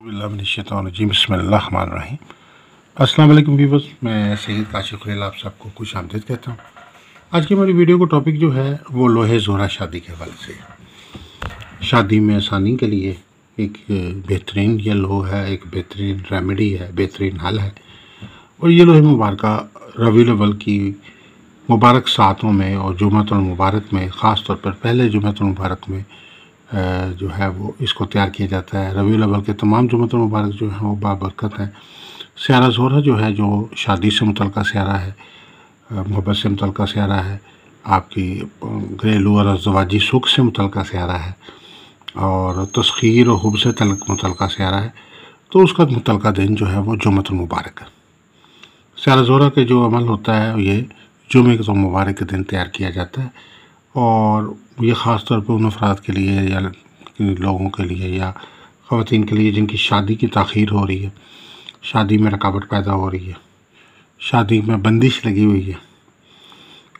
बिस्मिल्लाहिर्रहमानिर्रहीम बिस्मिल्लाहिर्रहमानिर्रहीम। अस्सलाम वालेकुम व्यूअर्स, मैं सैयद काशिफ खलील आप सबको खुश आमदीद कहता हूँ। आज की हमारी वीडियो का टॉपिक जो है वो लोहे ज़ोहरा शादी के हवाले से। शादी में आसानी के लिए एक बेहतरीन ये लोह है, एक बेहतरीन रेमेडी है, बेहतरीन हल है। और ये लोहे मुबारक रबीउल अव्वल की मुबारक सातों में और जुमातुल मुबारक में, ख़ास तौर पर पहले जुमातुल मुबारक में जो है वो इसको तैयार किया जाता है। रबीउल अव्वल के तमाम जुमातुल मुबारक जो हैं वो बाबरकत हैं। स्यारा ज़ोहरा जो है, जो शादी से मुतल्लिक़ स्यारा है, मोहब्बत से मुतल्लिक़ स्यारा है, आपकी घरेलू और ज़वाजी सुख से मुतल्लिक़ स्यारा है और तस्खीर और हुब से मुतल्लिक़ स्यारा है, तो उसका मुतल्लिक़ दिन जो है वो जुमातुल मुबारक है। स्यारा ज़ोहरा के जो अमल होता है ये जुमे के मुबारक के दिन तैयार किया जाता है और ये ख़ास तौर पर उन अफराद के लिए या लोगों के लिए या ख़वातीन के लिए जिनकी शादी की ताख़ीर हो रही है, शादी में रुकावट पैदा हो रही है, शादी में बंदिश लगी हुई है।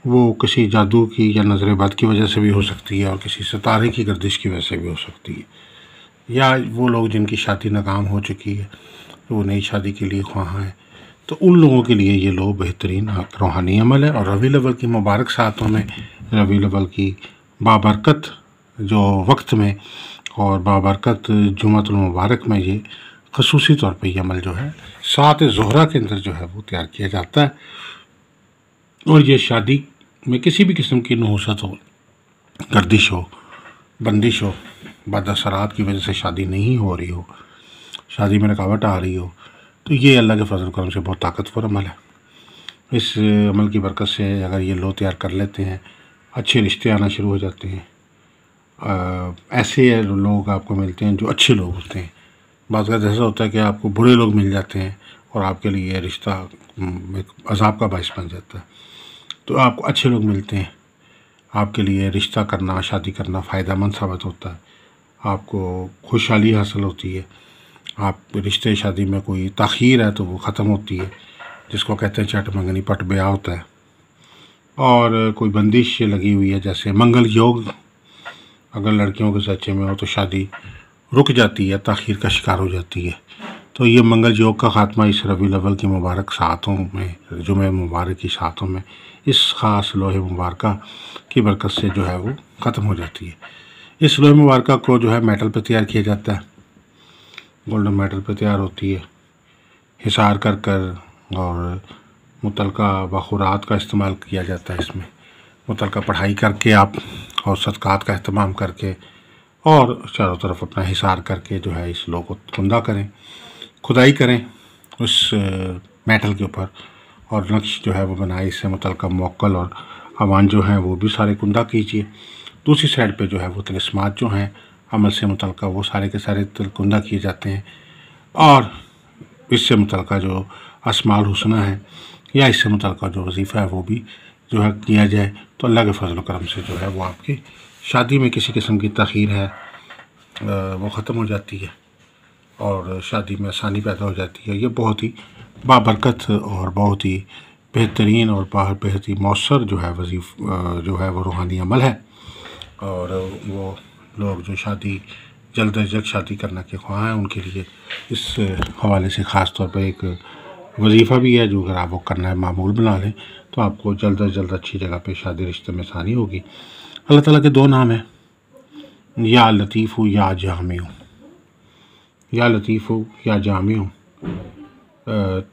वो किसी जादू की या नज़र बद की वजह से भी हो सकती है और किसी सितारे की गर्दिश की वजह से भी हो सकती है, या वो लोग जिनकी शादी नाकाम हो चुकी है तो वो नई शादी के लिए ख्वाह हैं, तो उन लोगों के लिए ये लो बेहतरीन रूहानी अमल है। और रबीउल अव्वल की मुबारक सातों में, रबीउल अव्वल की बाबरकत जो वक्त में और बाबरकत जुमातुल मुबारक में ये ख़ुसूसी तौर पे ये अमल जो है सात ज़ोहरा के अंदर जो है वो तैयार किया जाता है। और ये शादी में किसी भी किस्म की नहुसत हो, गर्दिश हो, बंदिश हो, बदअसरात की वजह से शादी नहीं हो रही हो, शादी में रुकावट आ रही हो, तो ये अल्लाह के फजल करम से बहुत ताकतवर अमल है। इस अमल की बरकत से अगर ये लो तैयार कर लेते हैं, अच्छे रिश्ते आना शुरू हो जाते हैं। ऐसे लोग आपको मिलते हैं जो अच्छे लोग होते हैं। बात का ऐसा होता है कि आपको बुरे लोग मिल जाते हैं और आपके लिए रिश्ता एक अजाब का बायस बन जाता है। तो आपको अच्छे लोग मिलते हैं, आपके लिए रिश्ता करना, शादी करना फ़ायदेमंद साबित होता है, आपको खुशहाली हासिल होती है। आप रिश्ते शादी में कोई ताख़ीर है तो वो ख़त्म होती है, जिसको कहते हैं चट मंगनी पट ब्याह होता है। और कोई बंदिश लगी हुई है, जैसे मंगल योग अगर लड़कियों के सच्चे में हो तो शादी रुक जाती है, ताख़ीर का शिकार हो जाती है। तो ये मंगल योग का ख़ात्मा इस रबीउल अव्वल की मुबारक सातों में, जुमे मुबारक की सातों में, इस ख़ास लोहे मुबारक की बरकत से जो है वो ख़त्म हो जाती है। इस लोहे मुबारक को जो है मेटल पर तैयार किया जाता है, गोल्डन मेटल पर तैयार होती है, हिसार कर कर और मुतल्लिक़ा बखुरात का इस्तेमाल किया जाता है। इसमें मुतल्लिक़ा पढ़ाई करके आप और सदक़ात का अहतमाम करके और चारों तरफ अपना हिसार करके जो है इस लोह को कुंदा करें, खुदाई करें उस मेटल के ऊपर और नक्श जो है वो बनाए। इससे मुतल्लिक़ा मोक्कल और अवान जो हैं वो भी सारे कुंदा कीजिए। दूसरी साइड पे जो है वो तिलिस्मात जो हैं अमल से मुतल्लिक़ा वो सारे के सारे कुंदा किए जाते हैं। और इससे मुतल्लिक़ा जो अस्माउल हुस्ना है या इससे मुतल्लिक़ा जो वजीफ़ा है वो भी जो है किया जाए, तो अल्लाह के फजल करम से जो है वो आपकी शादी में किसी किस्म की ताख़ीर है वो ख़त्म हो जाती है और शादी में आसानी पैदा हो जाती है। ये बहुत ही बाबरकत और बहुत ही बेहतरीन और बहुत ही मौसर जो है जो है वो रूहानी अमल है। और वो लोग जो शादी जल्द अज जल्द शादी करने के ख्वाह हैं उनके लिए इस हवाले से ख़ास तौर पर एक वजीफ़ा भी है, जो अगर आप वो करना है मामूल बना लें तो आपको जल्द अज जल्द अच्छी जगह पे शादी रिश्ते में आसानी होगी। अल्लाह ताला के दो नाम हैं, या लतीफ़ु या जामिउ। या लतीफ़ु या जामिउ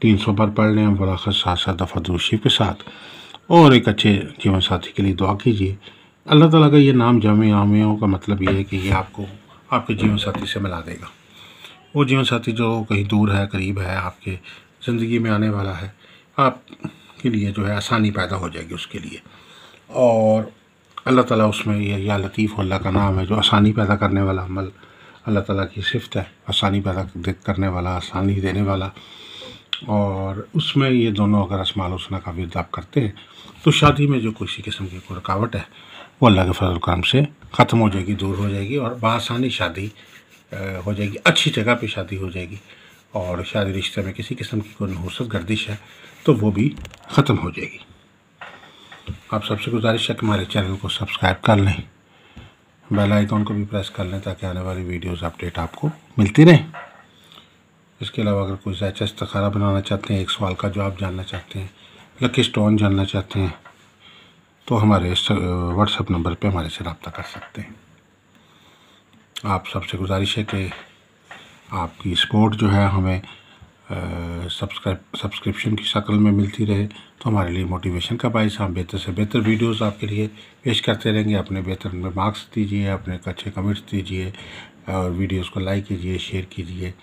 300 बार पढ़ लें वरक़त 7 दफ़ा दुरूद शरीफ के साथ और एक अच्छे जीवन साथी के लिए दुआ कीजिए। अल्लाह ताला का ये नाम जामिउ का मतलब ये है कि ये आपको आपके जीवन साथी से मिला देगा। वो जीवन साथी जो कहीं दूर है, करीब है, आपके ज़िंदगी में आने वाला है, आपके लिए जो है आसानी पैदा हो जाएगी उसके लिए। और अल्लाह ताला उसमें ये या लतीफ़ अल्लाह का नाम है जो आसानी पैदा करने वाला अमल, अल्लाह ताला की सिफ़त है, आसानी पैदा करने वाला, आसानी देने वाला। और उसमें ये दोनों अगर अस्माउल हुस्ना का विर्द आप करते हैं तो शादी में जो किसी किस्म की कोई रुकावट है वो अल्लाह के फजल करम से ख़त्म हो जाएगी, दूर हो जाएगी और बआसानी शादी हो जाएगी, अच्छी जगह पे शादी हो जाएगी। और शादी रिश्ते में किसी किस्म की कोई नहुसत गर्दिश है तो वो भी ख़त्म हो जाएगी। आप सबसे गुजारिश है कि हमारे चैनल को सब्सक्राइब कर लें, बेल आइकॉन को भी प्रेस कर लें ताकि आने वाली वीडियोस अपडेट आपको मिलती रहें। इसके अलावा अगर कोई ज़ायचा इस्तिखारा बनाना चाहते हैं, एक सवाल का जवाब जानना चाहते हैं, लकी स्टोन जानना चाहते हैं, तो हमारे व्हाट्सएप नंबर पे हमारे से रब्ता कर सकते हैं। आप सबसे गुजारिश है कि आपकी सपोर्ट जो है हमें सब्सक्रिप्शन की शक्ल में मिलती रहे, तो हमारे लिए मोटिवेशन का बायस, हम बेहतर से बेहतर वीडियोस आपके लिए पेश करते रहेंगे। अपने बेहतर में मार्क्स दीजिए, अपने अच्छे कमेंट्स दीजिए और वीडियोस को लाइक कीजिए, शेयर कीजिए।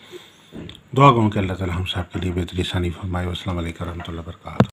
दुआ करूँ कि अल्लाह ताला हम सब के लिए बेहतरी आसानी फरमाए। अस्सलाम वालेकुम रहमतुल्लाहि व बरकातहू।